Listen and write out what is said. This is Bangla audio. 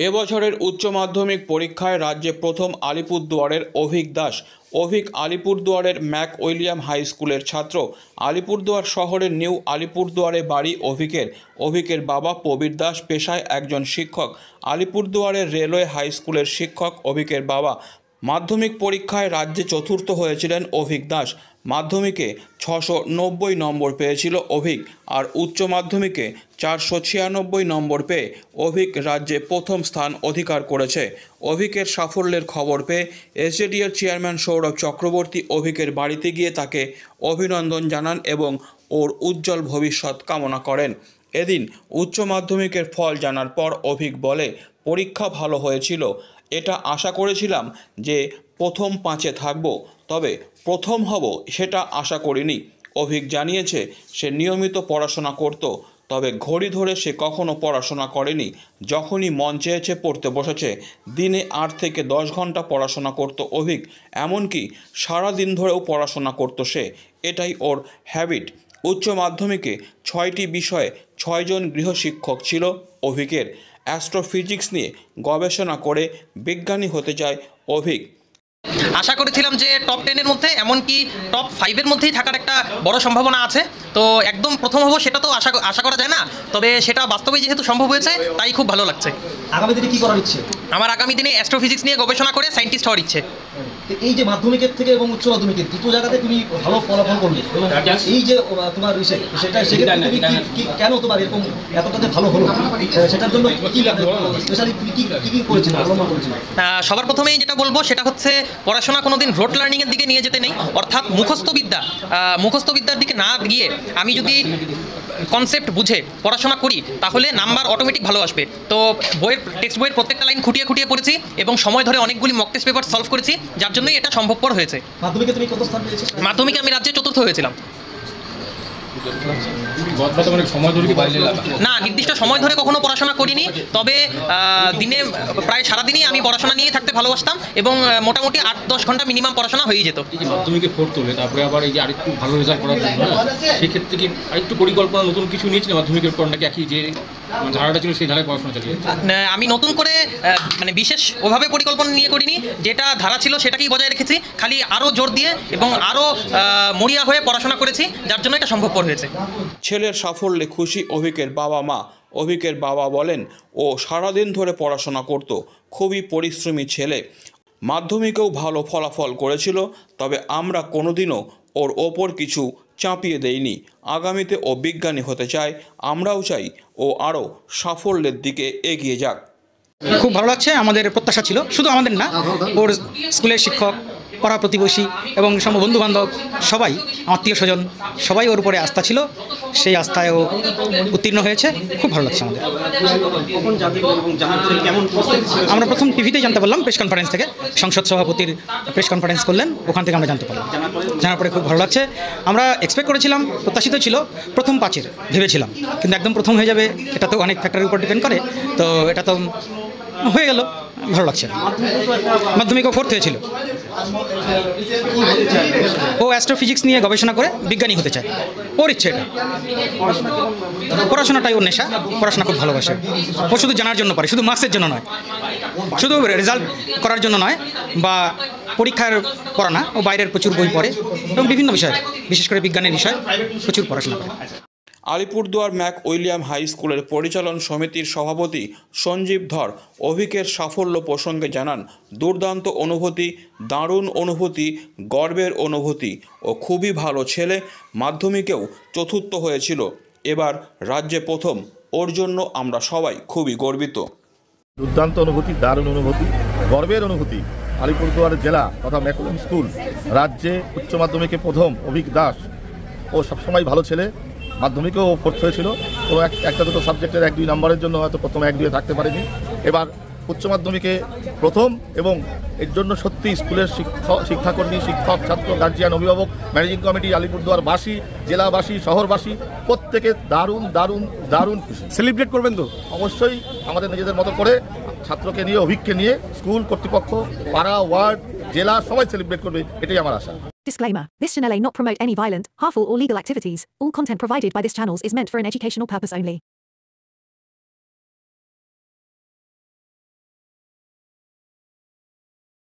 এবছরের উচ্চ মাধ্যমিক পরীক্ষায় রাজ্যে প্রথম আলিপুরদুয়ারের অভিক দাস। অভিক আলিপুরদুয়ারের ম্যাক উইলিয়াম হাই স্কুলের ছাত্র। আলিপুরদুয়ার শহরের নিউ আলিপুরদুয়ারে বাড়ি অভিকের। অভিকের বাবা প্রবীর দাস পেশায় একজন শিক্ষক। আলিপুরদুয়ারের রেলওয়ে হাই স্কুলের শিক্ষক অভিকের বাবা। মাধ্যমিক পরীক্ষায় রাজ্যে চতুর্থ হয়েছিলেন অভিক দাস। মাধ্যমিকে 690 নম্বর পেয়েছিল অভিক, আর উচ্চ মাধ্যমিকে 496 নম্বর পেয়ে অভিক রাজ্যে প্রথম স্থান অধিকার করেছে। অভিকের সাফল্যের খবর পেয়ে এসজেডিএর চেয়ারম্যান সৌরভ চক্রবর্তী অভিকের বাড়িতে গিয়ে তাকে অভিনন্দন জানান এবং ওর উজ্জ্বল ভবিষ্যৎ কামনা করেন। এদিন উচ্চ মাধ্যমিকের ফল জানার পর অভিক বলে, পরীক্ষা ভালো হয়েছিল। এটা আশা করেছিলাম যে প্রথম 5-এ থাকব, তবে প্রথম হব সেটা আশা করিনি। অভিক জানিয়েছে সে নিয়মিত পড়াশোনা করত, তবে ঘড়ি ধরে সে কখনো পড়াশোনা করেনি। যখনই মন চেয়েছে পড়তে বসেছে। দিনে 8 থেকে 10 ঘন্টা পড়াশোনা করত অভিক, এমনকি সারা দিন ধরেও পড়াশোনা করত সে। এটাই ওর হ্যাবিট। উচ্চ মাধ্যমিকে 6টি বিষয়ে 6 জন গৃহশিক্ষক ছিল অভিকের। অ্যাস্ট্রোফিজিক্স নিয়ে গবেষণা করে বিজ্ঞানী হতে চায় অভিক। আশা করেছিলাম যে টপ 10-এর মধ্যে, এমনকি টপ 5-এর মধ্যেই থাকার একটা বড় সম্ভাবনা আছে। তো একদম প্রথম হবো সেটা তো আশা করা যায় না, তবে সেটা বাস্তবে যেহেতু সম্ভব হয়েছে তাই খুব ভালো লাগছে। আগামী দিনে কি করার ইচ্ছে? আমার আগামী দিনে অ্যাস্ট্রোফিজিক্স নিয়ে গবেষণা করে সায়েন্টিস্ট হওয়ার ইচ্ছে। এই যে মাধ্যমিকের থেকে এবং উচ্চ মাধ্যমিকের দুটো জায়গাতে তুমি ভালো ফলাফল করলে, এবং এই যে তোমার বিষয় সেটা সেক্ষেত্রে তুমি কেন তোমার এরকম এতটাতে ভালো হলো, সেটার জন্য কি স্পেশালি তুমি কি করেছিলে, অবলম্বন করেছিলে? সবার প্রথমেই যেটা বলবো সেটা হচ্ছে পড়াশোনা কোনোদিন রোড লার্নিংয়ের দিকে নিয়ে যেতে নেই, অর্থাৎ মুখস্থবিদ্যার দিকে না গিয়ে আমি যদি কনসেপ্ট বুঝে পড়াশোনা করি তাহলে নাম্বার অটোমেটিক ভালো আসবে। তো টেক্সট বইয়ের প্রত্যেকটা লাইন খুঁটিয়ে খুঁটিয়ে পড়েছি এবং সময় ধরে অনেকগুলি মক টেস্ট পেপার সলভ করেছি, যার জন্যই এটা সম্ভবপর হয়েছে। মাধ্যমিকে তুমি কত স্থান পেয়েছো? মাধ্যমিকে আমি রাজ্যে চতুর্থ হয়েছিলাম। না, নির্দিষ্ট সময় ধরে কখনো পড়াশোনা করিনি, তবে দিনে প্রায় সারাদিনই আমি পড়াশোনা নিয়ে থাকতে ভালোবাসতাম এবং মোটামুটি 8-10 ঘন্টা মিনিমাম পড়াশোনা হয়ে যেত। মাধ্যমিকে পড়তে হলে তারপরে আবার এই যে আরেকটু ভালো রেজাল্ট করার জন্য সেক্ষেত্রে কি আরেকটু পরিকল্পনা নতুন কিছু নিয়েছিল মাধ্যমিকের পর, নাকি একই যে ধারাটা ছিল সেই ধারায় পড়াশোনা চালিয়ে? আমি নতুন করে বিশেষ ওভাবে পরিকল্পনা নিয়ে করিনি, যেটা ধারা ছিল সেটাকেই বজায় রেখেছি, খালি আরও জোর দিয়ে এবং আরও মরিয়া হয়ে পড়াশোনা করেছি, যার জন্য এটা সম্ভবপর হয়েছে। ছেলের সাফল্যে খুশি অভিকের বাবা মা। অভিকের বাবা বলেন, ও সারাদিন ধরে পড়াশোনা করত, খুবই পরিশ্রমী ছেলে। মাধ্যমিকেও ভালো ফলাফল করেছিল, তবে আমরা কোনোদিনও ওর ওপর কিছু চাপিয়ে দেইনি। আগামীতে ও বিজ্ঞানী হতে চায়, আমরাও চাই ও আরও সাফল্যের দিকে এগিয়ে যাক। খুব ভালো লাগছে। আমাদের প্রত্যাশা ছিল, শুধু আমাদের না, ওর স্কুলের শিক্ষক, পাড়া প্রতিবেশী এবং বন্ধুবান্ধব সবাই, আত্মীয় স্বজন সবাই ওর উপরে আস্থা ছিল, সেই আস্থায় ও উত্তীর্ণ হয়েছে। খুব ভালো লাগছে আমাদের। আমরা প্রথম টিভিতেই জানতে পারলাম, প্রেস কনফারেন্স থেকে, সংসদ সভাপতির প্রেস কনফারেন্স করলেন, ওখান থেকে আমরা জানতে পারলাম। জানার পরে খুব ভালো লাগছে। আমরা এক্সপেক্ট করেছিলাম, প্রত্যাশিত ছিল প্রথম 5-এর ভেবেছিলাম, কিন্তু একদম প্রথম হয়ে যাবে এটা তো অনেক ফ্যাক্টরের উপর ডিপেন্ড করে, তো এটা তো হয়ে গেল, ভালো লাগছে। মাধ্যমিকও 4th হয়েছিল। ও অ্যাস্ট্রোফিজিক্স নিয়ে গবেষণা করে বিজ্ঞানী হতে চায়, ওর ইচ্ছে এটা। পড়াশোনাটাই ওর নেশা, পড়াশোনা খুব ভালোবাসে। ও শুধু জানার জন্য পারে, শুধু মার্কসের জন্য নয়, শুধু রেজাল্ট করার জন্য নয়, বা পরীক্ষার পড়া না, ও বাইরের প্রচুর বই পড়ে এবং বিভিন্ন বিষয়ে, বিশেষ করে বিজ্ঞানের বিষয়ে প্রচুর পড়াশোনা করে। আলিপুরদুয়ার ম্যাক উইলিয়াম হাই স্কুলের পরিচালন সমিতির সভাপতি সঞ্জীব ধর অভিকের সাফল্য প্রসঙ্গে জানান, দুর্দান্ত অনুভূতি, দারুণ অনুভূতি, গর্বের অনুভূতি। ও খুবই ভালো ছেলে। মাধ্যমিকেও চতুর্থ হয়েছিল, এবার রাজ্যে প্রথম। ওর জন্য আমরা সবাই খুবই গর্বিত। দুর্দান্ত অনুভূতি, দারুণ অনুভূতি, গর্বের অনুভূতি। আলিপুরদুয়ার জেলা তথা ম্যাক উইলিয়াম স্কুল রাজ্যে উচ্চ মাধ্যমিকে প্রথম অভিক দাস। ও সবসময় ভালো ছেলে। মাধ্যমিকেও 4th হয়েছিল, তো একটা দুটো সাবজেক্টের 1-2 নম্বরের জন্য হয়তো প্রথম 1-2-এ থাকতে পারেনি। এবার উচ্চ মাধ্যমিকে প্রথম, এবং এর জন্য সত্যি স্কুলের শিক্ষাকর্মী, শিক্ষক, ছাত্র, গার্জিয়ান, অভিভাবক, ম্যানেজিং কমিটি, আলিপুরদুয়ারবাসী, জেলাবাসী, শহরবাসী প্রত্যেকে দারুণ দারুণ দারুণ খুশি। সেলিব্রেট করবেন তো? অবশ্যই, আমাদের নিজেদের মতো করে ছাত্রকে নিয়ে, অভিককে নিয়ে স্কুল কর্তৃপক্ষ, পাড়া, ওয়ার্ড, জেলা সবাই সেলিব্রেট করবে, এটাই আমার আশা। Disclaimer. This channel may not promote any violent, harmful or legal activities. All content provided by this channel is meant for an educational purpose only.